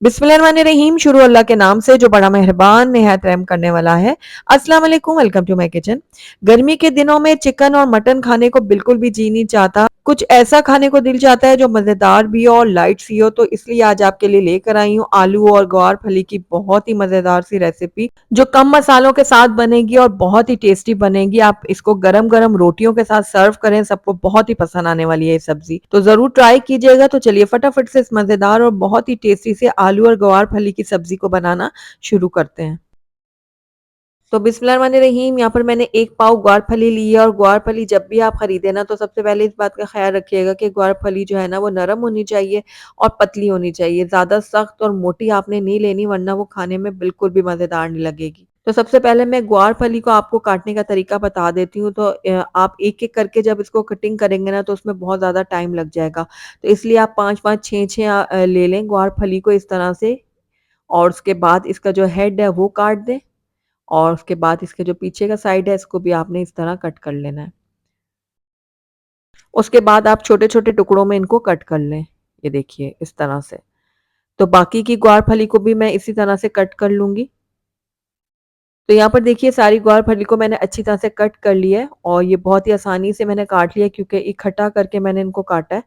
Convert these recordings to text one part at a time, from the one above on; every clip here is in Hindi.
बिस्मिल्लाहिर्रहमानिर्रहीम। शुरू अल्लाह के नाम से जो बड़ा मेहरबान निहायत रहम करने वाला है। अस्सलाम वालेकुम, वेलकम टू माय किचन। गर्मी के दिनों में चिकन और मटन खाने को बिल्कुल भी जी नहीं चाहता। कुछ ऐसा खाने को दिल चाहता है जो मज़ेदार भी हो और लाइट सी हो, तो इसलिए आज आपके लिए लेकर आई हूँ आलू और ग्वार फली की बहुत ही मज़ेदार सी रेसिपी जो कम मसालों के साथ बनेगी और बहुत ही टेस्टी बनेगी। आप इसको गरम गरम रोटियों के साथ सर्व करें, सबको बहुत ही पसंद आने वाली है ये सब्जी, तो जरूर ट्राई कीजिएगा। तो चलिए फटाफट से इस मजेदार और बहुत ही टेस्टी से आलू और गवार फली की सब्जी को बनाना शुरू करते हैं। तो बिस्मिल्लाहिर्रहमानिर्रहीम, यहाँ पर मैंने एक पाव ग्वार फली ली है। और ग्वार फली जब भी आप खरीदें ना, तो सबसे पहले इस बात का ख्याल रखिएगा कि ग्वार फली जो है ना वो नरम होनी चाहिए और पतली होनी चाहिए। ज़्यादा सख्त और मोटी आपने नहीं लेनी, वरना वो खाने में बिल्कुल भी मज़ेदार नहीं लगेगी। तो सबसे पहले मैं ग्वार फली को आपको काटने का तरीका बता देती हूँ। तो आप एक-एक करके जब इसको कटिंग करेंगे ना, तो उसमें बहुत ज़्यादा टाइम लग जाएगा। तो इसलिए आप 5-5, 6-6 ले लें ग्वार फली को इस तरह से। और उसके बाद इसका जो हेड है वो काट दें। और उसके बाद इसके जो पीछे का साइड है इसको भी आपने इस तरह कट कर लेना है। उसके बाद आप छोटे-छोटे टुकड़ों में इनको कट कर लें। ये देखिए इस तरह से। तो बाकी की ग्वार फली को भी मैं इसी तरह से कट कर लूँगी। तो यहाँ पर देखिए सारी ग्वार फली को मैंने अच्छी तरह से कट कर लिया है और ये बहुत ही आसानी से मैंने काट लिया, क्योंकि इकट्ठा करके मैंने इनको काटा है।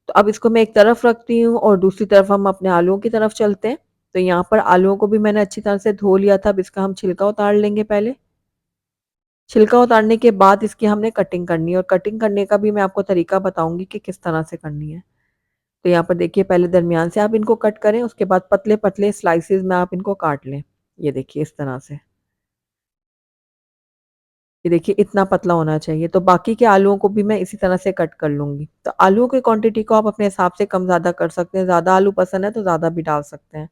तो अब इसको मैं एक तरफ रखती हूँ और दूसरी तरफ हम अपने आलूओं की तरफ चलते हैं। तो यहाँ पर आलूओं को भी मैंने अच्छी तरह से धो लिया था। अब इसका हम छिलका उतार लेंगे पहले। छिलका उतारने के बाद इसकी हमने कटिंग करनी है, और कटिंग करने का भी मैं आपको तरीका बताऊँगी कि किस तरह से करनी है। तो यहाँ पर देखिए पहले दरमियान से आप इनको कट करें, उसके बाद पतले-पतले स्लाइसेस में आप इनको काट लें। ये देखिए इस तरह से। ये देखिए इतना पतला होना चाहिए। तो बाकी के आलूओं को भी मैं इसी तरह से कट कर लूँगी। तो आलूओं की क्वांटिटी को आप अपने हिसाब से कम-ज़्यादा कर सकते हैं। ज़्यादा आलू पसंद है तो ज़्यादा भी डाल सकते हैं।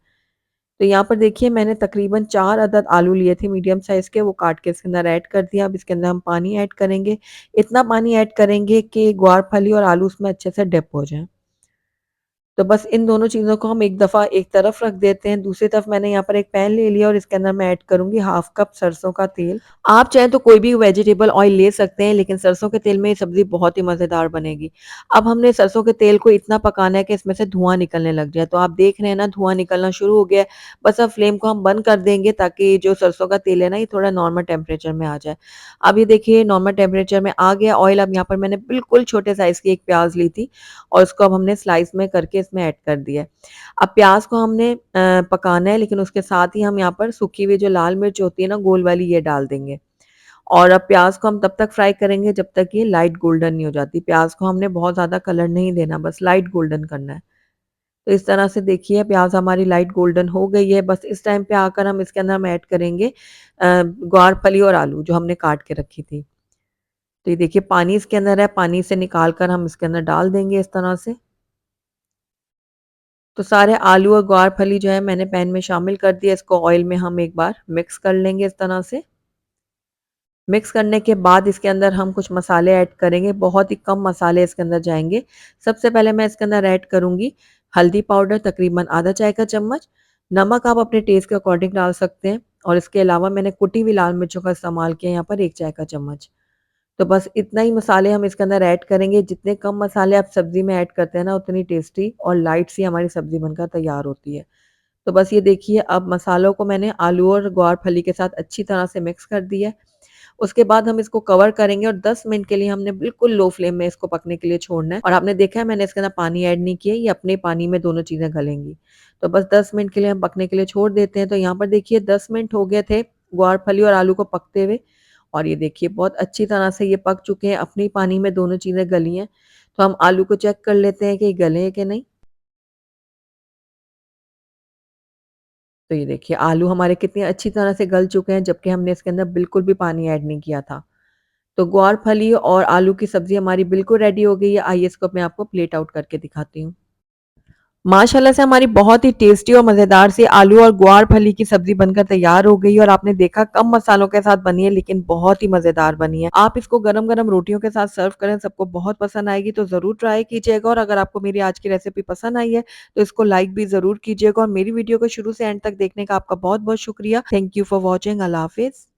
तो यहाँ पर देखिए मैंने तकरीबन 4 अदद आलू लिए थे मीडियम साइज़ के, वो काट के इसके अंदर ऐड कर दिया। अब इसके अंदर हम पानी ऐड करेंगे। इतना पानी ऐड करेंगे कि ग्वार फली और आलू उसमें अच्छे से डिप हो जाएँ। तो बस इन दोनों चीज़ों को हम एक दफ़ा एक तरफ रख देते हैं। दूसरी तरफ मैंने यहाँ पर एक पैन ले लिया और इसके अंदर मैं ऐड करूँगी हाफ़ कप सरसों का तेल। आप चाहें तो कोई भी वेजिटेबल ऑयल ले सकते हैं, लेकिन सरसों के तेल में ये सब्ज़ी बहुत ही मज़ेदार बनेगी। अब हमने सरसों के तेल को इतना पकाना है कि इसमें से धुआँ निकलने लग जाए। तो आप देख रहे हैं ना, धुआँ निकलना शुरू हो गया है। बस अब फ्लेम को हम बंद कर देंगे, ताकि जो सरसों का तेल है ना, ये थोड़ा नॉर्मल टेम्परेचर में आ जाए। अब ये देखिए नॉर्मल टेम्परेचर में आ गया ऑयल। अब यहाँ पर मैंने बिल्कुल छोटे साइज़ की एक प्याज़ ली थी और उसको अब हमने स्लाइस में करके इसमें ऐड कर दिया है। अब प्याज़ को हमने पकाना है, लेकिन उसके साथ ही हम यहाँ पर सूखी हुई जो लाल मिर्च होती है ना, गोल वाली, ये डाल देंगे। और अब प्याज़ को हम तब तक फ्राई करेंगे जब तक ये लाइट गोल्डन नहीं हो जाती। प्याज़ को हमने बहुत ज़्यादा कलर नहीं देना, बस लाइट गोल्डन करना है। तो इस तरह से देखिए प्याज़ हमारी लाइट गोल्डन हो गई है। बस इस टाइम पे आकर हम इसके अंदर हम ऐड करेंगे ग्वार फली और आलू जो हमने काट के रखी थी। तो ये देखिए पानी इसके अंदर है, पानी से निकाल कर हम इसके अंदर डाल देंगे इस तरह से। तो सारे आलू और ग्वार फली जो है मैंने पैन में शामिल कर दिया। इसको ऑयल में हम एक बार मिक्स कर लेंगे इस तरह से। मिक्स करने के बाद इसके अंदर हम कुछ मसाले ऐड करेंगे, बहुत ही कम मसाले इसके अंदर जाएँगे। सबसे पहले मैं इसके अंदर ऐड करूँगी हल्दी पाउडर, तकरीबन आधा चाय का चम्मच। नमक आप अपने टेस्ट के अकॉर्डिंग डाल सकते हैं, और इसके अलावा मैंने कुटी हुई लाल मिर्चों का इस्तेमाल किया यहाँ पर 1 चाय का चम्मच। तो बस इतना ही मसाले हम इसके अंदर ऐड करेंगे। जितने कम मसाले आप सब्ज़ी में ऐड करते हैं ना, उतनी टेस्टी और लाइट सी हमारी सब्ज़ी बनकर तैयार होती है। तो बस ये देखिए अब मसालों को मैंने आलू और ग्वार फली के साथ अच्छी तरह से मिक्स कर दिया है। उसके बाद हम इसको कवर करेंगे और 10 मिनट के लिए हमने बिल्कुल लो फ्लेम में इसको पकने के लिए छोड़ना है। और आपने देखा है मैंने इसके अंदर पानी ऐड नहीं किया, ये अपने पानी में दोनों चीज़ें गलेंगी। तो बस 10 मिनट के लिए हम पकने के लिए छोड़ देते हैं। तो यहाँ पर देखिए 10 मिनट हो गए थे ग्वार फली और आलू को पकते हुए, और ये देखिए बहुत अच्छी तरह से ये पक चुके हैं, अपने ही पानी में दोनों चीज़ें गली हैं। तो हम आलू को चेक कर लेते हैं कि ये गले हैं कि नहीं। तो ये देखिए आलू हमारे कितनी अच्छी तरह से गल चुके हैं, जबकि हमने इसके अंदर बिल्कुल भी पानी ऐड नहीं किया था। तो ग्वार फली और आलू की सब्ज़ी हमारी बिल्कुल रेडी हो गई है। आइए इसको मैं आपको प्लेट आउट करके दिखाती हूँ। माशाल्लाह से हमारी बहुत ही टेस्टी और मज़ेदार सी आलू और ग्वार फली की सब्ज़ी बनकर तैयार हो गई है, और आपने देखा कम मसालों के साथ बनी है, लेकिन बहुत ही मज़ेदार बनी है। आप इसको गरम-गरम रोटियों के साथ सर्व करें, सबको बहुत पसंद आएगी। तो ज़रूर ट्राई कीजिएगा, और अगर आपको मेरी आज की रेसिपी पसंद आई है, तो इसको लाइक भी ज़रूर कीजिएगा, और मेरी वीडियो को शुरू से एंड तक देखने का आपका बहुत-बहुत शुक्रिया। Thank you for watching. अल्लाह हाफ़िज़।